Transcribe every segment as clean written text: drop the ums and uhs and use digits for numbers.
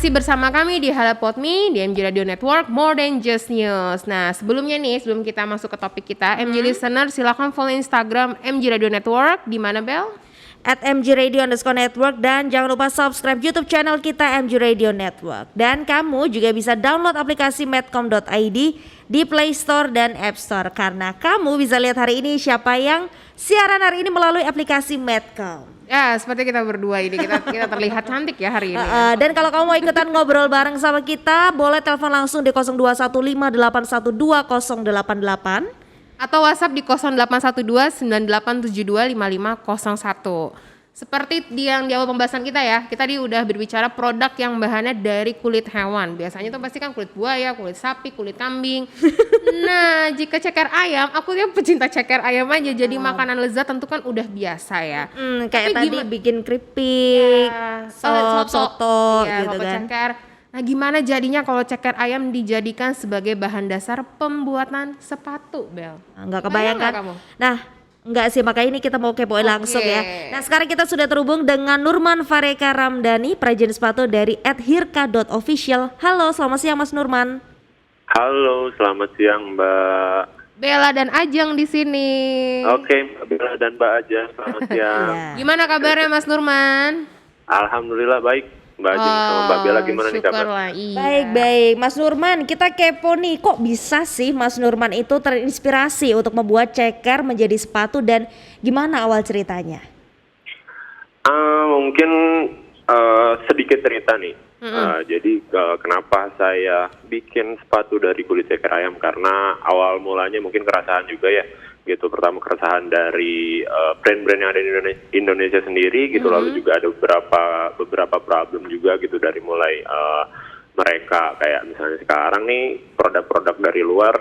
masih bersama kami di Hala Podme, di MG Radio Network, More Than Just News. Nah, sebelum kita masuk ke topik kita, MG Listener silakan follow Instagram MG Radio Network, di mana Bel? @mgradio_network, dan jangan lupa subscribe YouTube channel kita MG Radio Network. Dan kamu juga bisa download aplikasi medcom.id di Play Store dan App Store, karena kamu bisa lihat hari ini siapa yang siaran hari ini melalui aplikasi Medcom. Ya, seperti kita berdua ini, kita terlihat cantik ya hari ini. Dan kalau kamu mau ikutan ngobrol bareng sama kita, boleh telepon langsung di 0215812088 atau WhatsApp di 081298725501. Seperti yang di awal pembahasan kita ya, kita tadi udah berbicara produk yang bahannya dari kulit hewan. Biasanya tuh pasti kan kulit buaya, kulit sapi, kulit kambing. Nah, jika ceker ayam, aku tuh pecinta ceker ayam aja, jadi makanan lezat tentu kan udah biasa ya. Kayak tadi bikin keripik, soto ya, gitu kan. Ceker. Nah, gimana jadinya kalau ceker ayam dijadikan sebagai bahan dasar pembuatan sepatu, Bel? Nggak kebayangkan. Nah, enggak sih, makanya ini kita mau kepoin langsung ya. Nah, sekarang kita sudah terhubung dengan Nurman Fareka Ramdhani, perajin sepatu dari @hirka.official. Halo, selamat siang Mas Nurman. Halo, selamat siang Mbak. Bella dan Ajeng di sini. Oke, Bella dan Mbak Ajeng, selamat siang. Gimana kabarnya Mas Nurman? Alhamdulillah baik. Mbak Ajeng sama Mbak Bella gimana nih kabar? Baik. Mas Nurman, kita kepo nih, kok bisa sih Mas Nurman itu terinspirasi untuk membuat ceker menjadi sepatu, dan gimana awal ceritanya? Mungkin sedikit cerita nih. Jadi kenapa saya bikin sepatu dari kulit ceker ayam, karena awal mulanya mungkin keresahan juga ya. Gitu, pertama keresahan dari brand-brand yang ada di Indonesia sendiri gitu, lalu juga ada beberapa problem juga gitu, dari mulai mereka kayak misalnya sekarang nih produk-produk dari luar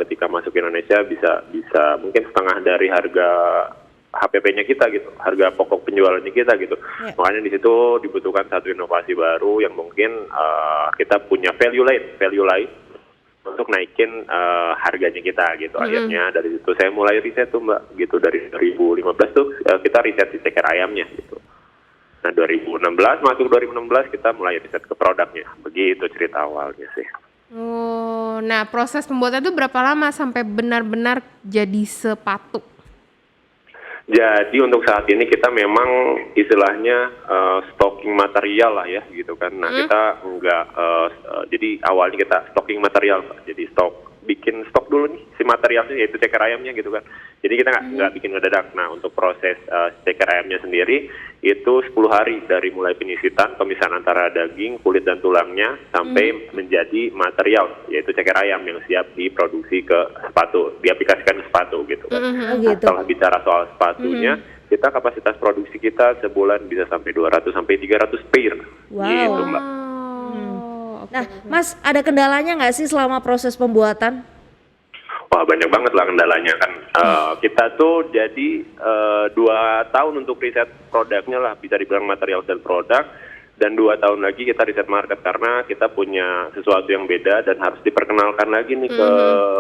ketika masuk ke Indonesia bisa mungkin setengah dari harga HPP-nya kita gitu, harga pokok penjualannya kita gitu. Makanya di situ dibutuhkan satu inovasi baru yang mungkin kita punya value lain untuk naikin harganya kita gitu. Akhirnya dari situ saya mulai riset tuh Mbak gitu, dari 2015 tuh kita riset di ceker ayamnya gitu. Nah 2016 kita mulai riset ke produknya. Begitu cerita awalnya sih. Oh, nah proses pembuatan itu berapa lama sampai benar-benar jadi sepatu? Jadi untuk saat ini kita memang istilahnya stocking material lah ya gitu kan. Nah kita enggak, jadi awalnya kita stocking material Pak. Jadi bikin stok dulu nih si materialnya, yaitu ceker ayamnya gitu kan. Jadi kita nggak bikin ngedadak. Nah untuk proses ceker ayamnya sendiri itu 10 hari, dari mulai pemisahan antara daging, kulit dan tulangnya sampai menjadi material, yaitu ceker ayam yang siap diproduksi ke sepatu, diaplikasikan ke sepatu gitu kan. Setelah bicara soal sepatunya, kita kapasitas produksi kita sebulan bisa sampai 200 sampai 300 pair. Gitu Mbak. Nah, Mas, ada kendalanya nggak sih selama proses pembuatan? Wah, banyak banget lah kendalanya kan. Kita tuh jadi 2 tahun untuk riset produknya lah, bisa dibilang material dan produk. Dan 2 tahun lagi kita riset market, karena kita punya sesuatu yang beda dan harus diperkenalkan lagi nih ke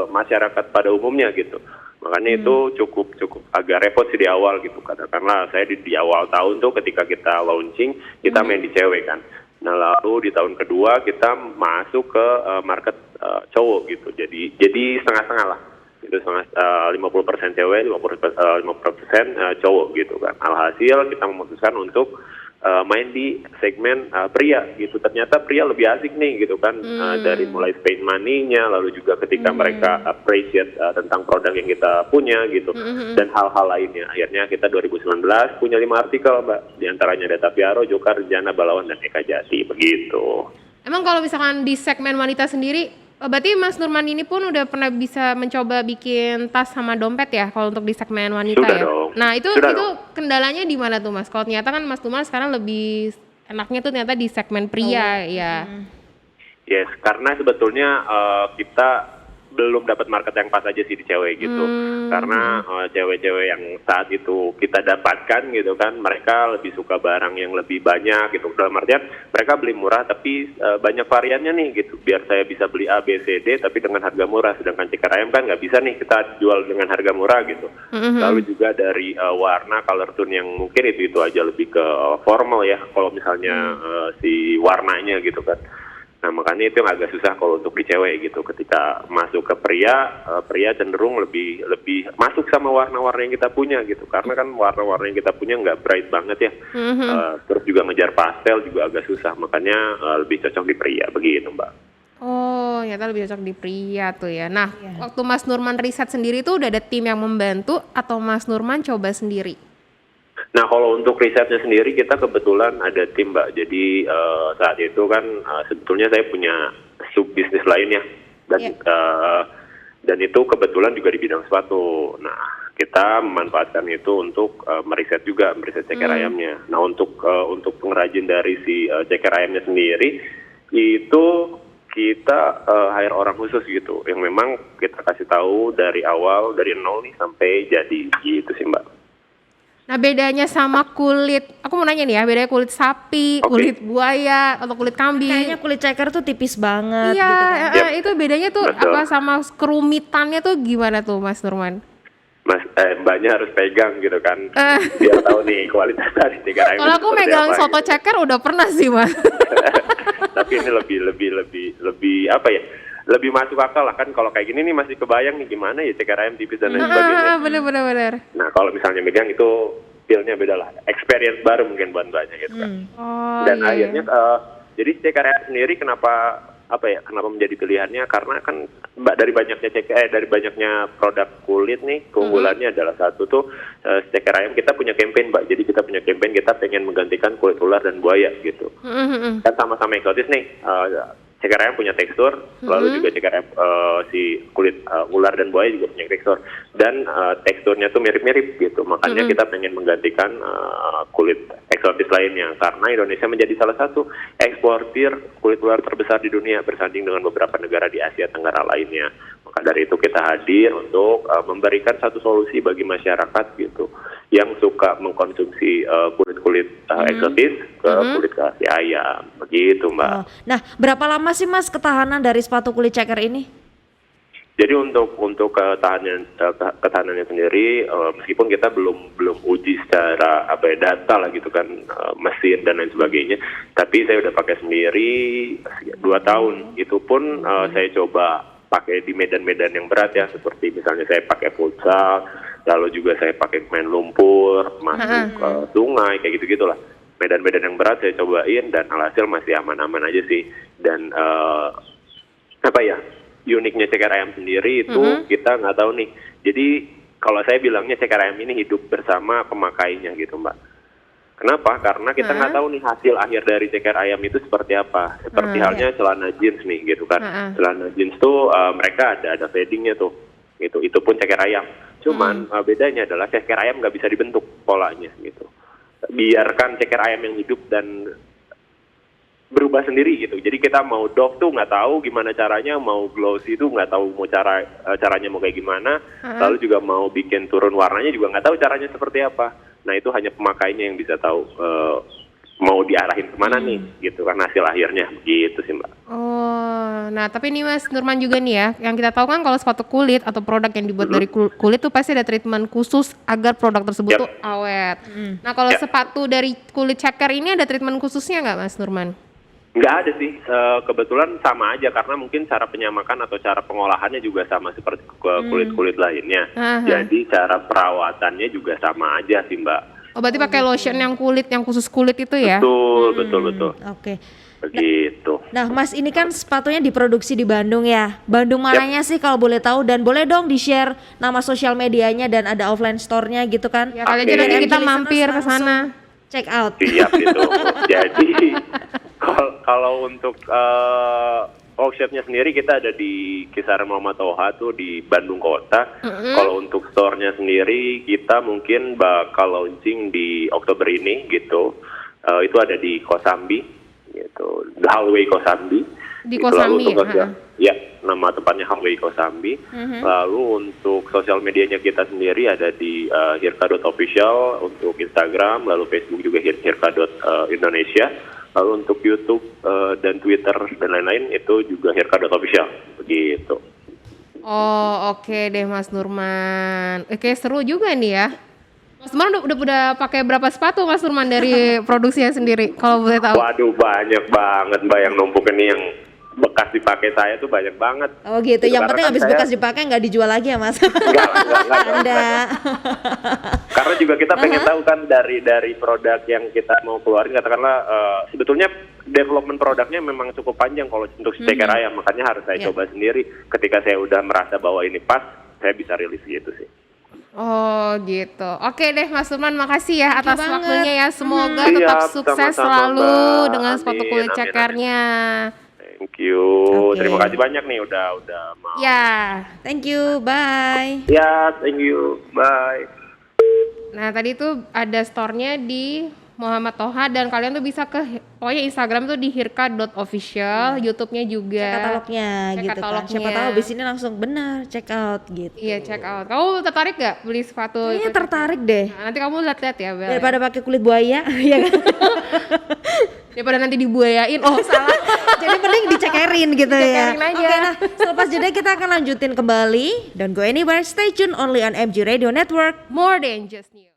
masyarakat pada umumnya gitu. Makanya itu cukup agak repot sih di awal gitu. Karena saya di awal tahun tuh ketika kita launching, kita main di cewek kan. Nah lalu di tahun kedua kita masuk ke market cowok gitu, jadi setengah-setengah lah, itu 50% cewek, 50% cowok gitu kan. Alhasil kita memutuskan untuk main di segmen pria gitu. Ternyata pria lebih asik nih gitu kan, dari mulai spend money-nya, lalu juga ketika mereka appreciate tentang produk yang kita punya gitu, dan hal-hal lainnya. Akhirnya kita 2019 punya 5 artikel Mbak, diantaranya Data Piaro, Jokar, Jana, Balawan, dan Eka Jati begitu. Emang kalau misalkan di segmen wanita sendiri, berarti Mas Nurman ini pun udah pernah bisa mencoba bikin tas sama dompet ya, kalau untuk di segmen wanita? Sudah ya? dong. Nah itu kendalanya di mana tuh Mas? Kalau ternyata kan Mas Nurman sekarang lebih enaknya tuh ternyata di segmen pria ya. Yes, karena sebetulnya kita belum dapat market yang pas aja sih di cewek gitu. Karena cewek-cewek yang saat itu kita dapatkan gitu kan, mereka lebih suka barang yang lebih banyak gitu. Dalam artian mereka beli murah tapi banyak variannya nih gitu. Biar saya bisa beli A, B, C, D tapi dengan harga murah. Sedangkan ceker ayam kan nggak bisa nih kita jual dengan harga murah gitu. Lalu juga dari warna, color tone yang mungkin itu aja lebih ke formal ya. Kalau misalnya si warnanya gitu kan. Nah makanya itu yang agak susah kalau untuk di cewek gitu. Ketika masuk ke pria, pria cenderung lebih masuk sama warna-warna yang kita punya gitu. Karena kan warna-warna yang kita punya nggak bright banget ya. Terus juga ngejar pastel juga agak susah. Makanya lebih cocok di pria begitu Mbak. Oh, ternyata lebih cocok di pria tuh ya. Nah, waktu Mas Nurman riset sendiri tuh udah ada tim yang membantu atau Mas Nurman coba sendiri? Nah kalau untuk risetnya sendiri kita kebetulan ada tim Mbak. Jadi saat itu kan sebetulnya saya punya sub bisnis lainnya dan itu kebetulan juga di bidang sepatu. Nah kita memanfaatkan itu untuk meriset ceker ayamnya. Nah untuk pengrajin dari si ceker ayamnya sendiri itu kita hire orang khusus gitu yang memang kita kasih tahu dari awal dari nol nih sampai jadi gitu sih Mbak. Nah bedanya sama kulit, aku mau nanya nih ya, bedanya kulit sapi, kulit buaya, atau kulit kambing. Kayaknya kulit ceker tuh tipis banget iya, gitu kan. itu bedanya tuh apa sama kerumitannya tuh gimana tuh Mas Nurman? Mbaknya harus pegang gitu kan, biar tahu nih kualitas dari ceker ayam. Kalau aku megang soto gitu. ceker udah pernah sih Mas. Tapi ini lebih apa ya? Lebih masuk akal lah kan kalau kayak gini nih masih kebayang nih gimana ya ceker ayam tipis dan lain sebagainya. Bener. Nah kalau misalnya megang itu feel-nya beda lah, experience baru mungkin buat mbaknya gitu kan. Dan akhirnya jadi ceker ayam sendiri kenapa menjadi pilihannya karena kan dari banyaknya produk kulit nih keunggulannya adalah satu tuh ceker ayam kita punya campaign Mbak. Jadi kita punya campaign kita pengen menggantikan kulit ular dan buaya gitu. Kan sama-sama eksotis nih. Ceker ayam punya tekstur, lalu juga ceker ayam si kulit ular dan buaya juga punya tekstur, dan teksturnya tuh mirip-mirip gitu. Makanya kita pengen menggantikan kulit eksotis lainnya karena Indonesia menjadi salah satu eksportir kulit ular terbesar di dunia bersanding dengan beberapa negara di Asia Tenggara lainnya. Maka dari itu kita hadir untuk memberikan satu solusi bagi masyarakat gitu yang suka mengkonsumsi kulit-kulit eksotis ke kulit kasih ayam begitu Mbak. Nah berapa lama sih Mas ketahanan dari sepatu kulit ceker ini? Jadi untuk ketahanannya sendiri meskipun kita belum uji secara data lah gitu kan mesin dan lain sebagainya, tapi saya udah pakai sendiri 2 tahun. Itu pun saya coba pakai di medan-medan yang berat ya, seperti misalnya saya pakai futsal, lalu juga saya pakai main lumpur, masuk ke sungai kayak gitu-gitulah. Medan-medan yang berat saya cobain dan alhasil masih aman-aman aja sih. Dan uniknya ceker ayam sendiri itu kita nggak tahu nih. Jadi kalau saya bilangnya ceker ayam ini hidup bersama pemakainya gitu Mbak. Kenapa? Karena kita nggak tahu nih hasil akhir dari ceker ayam itu seperti apa. Seperti halnya celana jeans nih gitu kan. Celana jeans tuh mereka ada fadingnya tuh. Itu pun ceker ayam. Cuman bedanya adalah ceker ayam nggak bisa dibentuk polanya gitu. Biarkan ceker ayam yang hidup dan berubah sendiri gitu. Jadi kita mau doff tuh nggak tahu gimana caranya, mau glossy itu nggak tahu mau caranya mau kayak gimana. Lalu juga mau bikin turun warnanya juga nggak tahu caranya seperti apa. Nah itu hanya pemakainya yang bisa tahu mau diarahin kemana nih gitu kan hasil akhirnya gitu sih Mbak. Oh, nah tapi ini Mas Nurman juga nih ya, yang kita tahu kan kalau sepatu kulit atau produk yang dibuat dari kulit tuh pasti ada treatment khusus agar produk tersebut tuh awet. Nah kalau sepatu dari kulit ceker ini ada treatment khususnya nggak Mas Nurman? Nggak ada sih, kebetulan sama aja karena mungkin cara penyamakan atau cara pengolahannya juga sama seperti kulit-kulit lainnya. Jadi cara perawatannya juga sama aja sih Mbak. Oh berarti pakai lotion yang khusus kulit itu ya? Betul. Oke. Begitu. Nah Mas ini kan sepatunya diproduksi di Bandung ya. Bandung mananya sih kalau boleh tahu, dan boleh dong di-share nama sosial medianya dan ada offline store-nya gitu kan? Ya kali aja nanti kita mampir ke sana. Check out. Siap itu. Jadi kalau untuk workshopnya sendiri kita ada di kisaran Muhammad Toha tuh di Bandung Kota. Kalau untuk store-nya sendiri kita mungkin bakal launching di Oktober ini gitu. Itu ada di Kosambi gitu, The Hallway Kosambi. Di Itu. Lalu Kosambi, untuk ya? ya, nama tempatnya Hamway Kosambi. Lalu untuk sosial medianya kita sendiri ada di hirka.official untuk Instagram, lalu Facebook juga hirka.indonesia. Lalu untuk YouTube dan Twitter dan lain-lain itu juga hirka.official, begitu. Oh, oke deh Mas Nurman. Oke, seru juga nih ya. Mas Nurman udah pakai berapa sepatu Mas Nurman dari produksinya sendiri kalau boleh tahu? Waduh, banyak banget Mbak yang numpuk ini, yang bekas dipakai saya tuh banyak banget. Oh gitu, Itu yang penting karena habis kan saya- bekas dipakai nggak dijual lagi ya Mas? Enggak. Anda. Karena juga kita pengen tahu kan dari produk yang kita mau keluarin, katakanlah sebetulnya development produknya memang cukup panjang kalau untuk steker ayam, makanya harus saya coba sendiri. Ketika saya udah merasa bahwa ini pas, saya bisa rilis gitu sih. Oh gitu. Oke deh Mas Nurman, makasih ya atas banget. waktunya ya. Semoga Siap, tetap sukses sama-sama, selalu Mbak. dengan sepatu Amin, kulit amin, cekernya. Thank you. Oke. Terima kasih banyak nih udah mau. Ya. Thank you, bye. Ya, thank you. Bye. Nah tadi tuh ada store-nya di Muhammad Toha dan kalian tuh bisa ke pokoknya Instagram tuh di hirka.official, YouTube-nya juga. Cek katalognya Cek gitu kan. katalognya. Siapa tahu abis ini langsung benar check out gitu. Iya, check out. Kamu tertarik gak beli sepatu? Iya itu? tertarik deh. Nah, nanti kamu lihat-lihat ya, Bel. Daripada pakai kulit buaya, ya kan? Daripada nanti dibuayain. Oh, salah. Jadi mending dicekerin gitu ya. Dicekerin aja. Oke, nah selepas jeda kita akan lanjutin kembali. Don't go anywhere, stay tune only on MG Radio Network. More than just news.